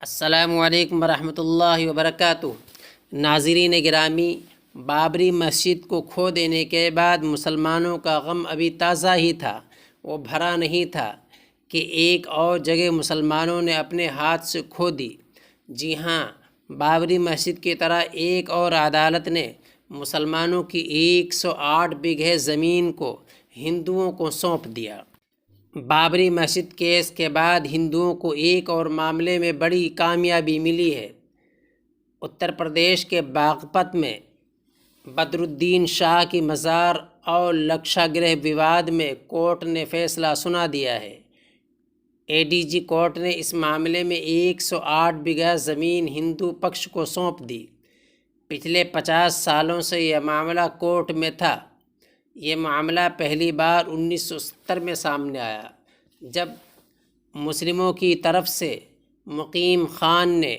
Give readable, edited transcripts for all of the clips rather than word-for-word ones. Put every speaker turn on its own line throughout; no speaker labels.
السلام علیکم ورحمۃ اللہ وبرکاتہ۔ ناظرین گرامی، بابری مسجد کو کھو دینے کے بعد مسلمانوں کا غم ابھی تازہ ہی تھا، وہ بھرا نہیں تھا کہ ایک اور جگہ مسلمانوں نے اپنے ہاتھ سے کھو دی۔ جی ہاں، بابری مسجد کی طرح ایک اور عدالت نے مسلمانوں کی 108 بیگھے زمین کو ہندوؤں کو سونپ دیا۔ بابری مسجد کیس کے بعد ہندوؤں کو ایک اور معاملے میں بڑی کامیابی ملی ہے۔ اتر پردیش کے باغپت میں بدر الدین شاہ کی مزار اور لکشا گرہ وواد میں کورٹ نے فیصلہ سنا دیا ہے۔ اے ڈی جی کورٹ نے اس معاملے میں 108 بیگھہ زمین ہندو پکش کو سونپ دی۔ پچھلے 50 سالوں سے یہ معاملہ کورٹ میں تھا۔ یہ معاملہ پہلی بار 1970 میں سامنے آیا، جب مسلموں کی طرف سے مقیم خان نے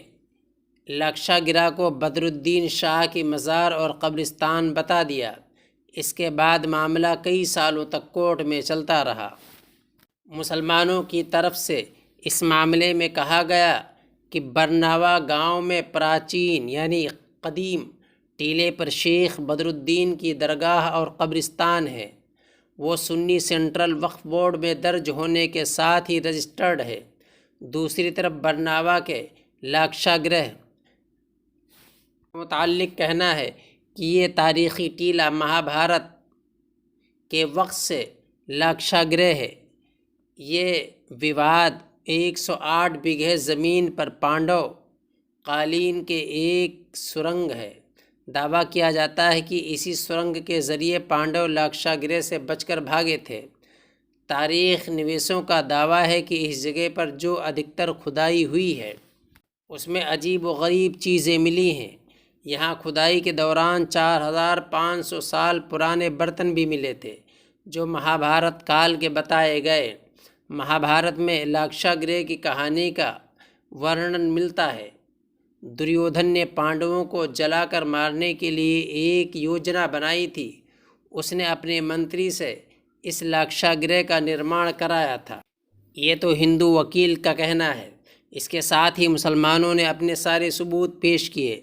لکشا گرہ کو بدر الدین شاہ کی مزار اور قبرستان بتا دیا۔ اس کے بعد معاملہ کئی سالوں تک کورٹ میں چلتا رہا۔ مسلمانوں کی طرف سے اس معاملے میں کہا گیا کہ برناوا گاؤں میں پراچین یعنی قدیم ٹیلے پر شیخ بدر الدین کی درگاہ اور قبرستان ہے۔ وہ سنی سینٹرل وقف بورڈ میں درج ہونے کے ساتھ ہی رجسٹرڈ ہے۔ دوسری طرف برناوا کے لاکشا گرہ متعلق کہنا ہے کہ یہ تاریخی ٹیلہ مہابھارت کے وقت سے لاکشا گرہ ہے۔ یہ وواد 108 بیگھے زمین پر پانڈو قالین کے ایک سرنگ ہے۔ دعویٰ کیا جاتا ہے کہ اسی سرنگ کے ذریعے پانڈو لاکشا گرہ سے بچ کر بھاگے تھے۔ تاریخ نویسوں کا دعویٰ ہے کہ اس جگہ پر جو ادھکتر کھدائی ہوئی ہے اس میں عجیب و غریب چیزیں ملی ہیں۔ یہاں کھدائی کے دوران 4500 سال پرانے برتن بھی ملے تھے جو مہابھارت کال کے بتائے گئے۔ مہابھارت میں لاکشا گرہ کی کہانی کا ورنن ملتا ہے۔ دریودھن نے پانڈووں کو جلا کر مارنے کے لیے ایک یوجنا بنائی تھی۔ اس نے اپنے منتری سے اس لاکشا گرہ کا نرمان کرایا تھا۔ یہ تو ہندو وکیل کا کہنا ہے۔ اس کے ساتھ ہی مسلمانوں نے اپنے سارے ثبوت پیش کیے،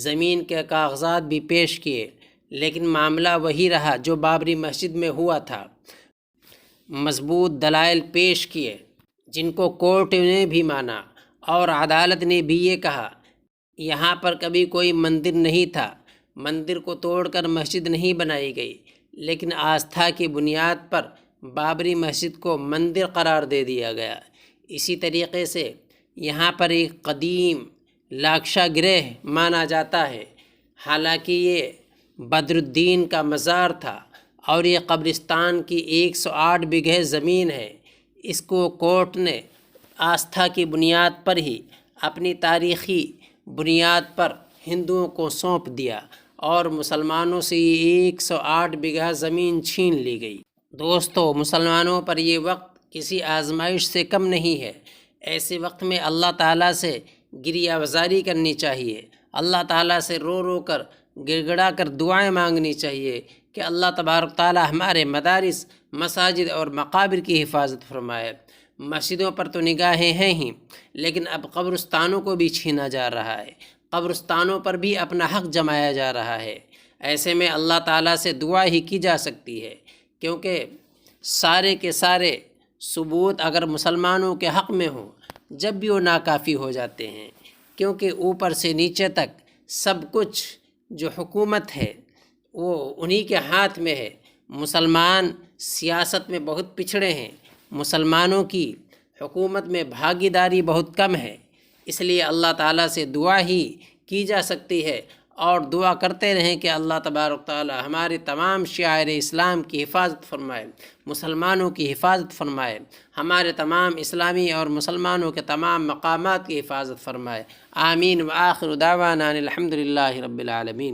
زمین کے کاغذات بھی پیش کیے، لیکن معاملہ وہی رہا جو بابری مسجد میں ہوا تھا۔ مضبوط دلائل پیش کیے جن کو کورٹ نے بھی مانا اور عدالت نے بھی یہ کہا، یہاں پر کبھی کوئی مندر نہیں تھا، مندر کو توڑ کر مسجد نہیں بنائی گئی، لیکن آستھا کی بنیاد پر بابری مسجد کو مندر قرار دے دیا گیا۔ اسی طریقے سے یہاں پر ایک قدیم لاکشا گرہ مانا جاتا ہے، حالانکہ یہ بدر الدین کا مزار تھا اور یہ قبرستان کی 108 بیگھے زمین ہے۔ اس کو کورٹ نے آستھا کی بنیاد پر ہی اپنی تاریخی بنیاد پر ہندوؤں کو سونپ دیا اور مسلمانوں سے یہ 108 بیگھہ زمین چھین لی گئی۔ دوستو، مسلمانوں پر یہ وقت کسی آزمائش سے کم نہیں ہے۔ ایسے وقت میں اللہ تعالیٰ سے گریہ وزاری کرنی چاہیے، اللہ تعالیٰ سے رو رو کر گڑ گڑا کر دعائیں مانگنی چاہیے کہ اللہ تبارک تعالیٰ ہمارے مدارس، مساجد اور مقابر کی حفاظت فرمائے۔ مسجدوں پر تو نگاہیں ہیں ہی، لیکن اب قبرستانوں کو بھی چھینا جا رہا ہے، قبرستانوں پر بھی اپنا حق جمایا جا رہا ہے۔ ایسے میں اللہ تعالیٰ سے دعا ہی کی جا سکتی ہے، کیونکہ سارے کے سارے ثبوت اگر مسلمانوں کے حق میں ہوں جب بھی وہ ناکافی ہو جاتے ہیں، کیونکہ اوپر سے نیچے تک سب کچھ جو حکومت ہے وہ انہی کے ہاتھ میں ہے۔ مسلمان سیاست میں بہت پچھڑے ہیں، مسلمانوں کی حکومت میں بھاگیداری بہت کم ہے، اس لیے اللہ تعالیٰ سے دعا ہی کی جا سکتی ہے، اور دعا کرتے رہیں کہ اللہ تبارک تعالیٰ ہمارے تمام شعائر اسلام کی حفاظت فرمائے، مسلمانوں کی حفاظت فرمائے، ہمارے تمام اسلامی اور مسلمانوں کے تمام مقامات کی حفاظت فرمائے۔ آمین۔ وآخر دعوانا الحمد للہ رب العالمین۔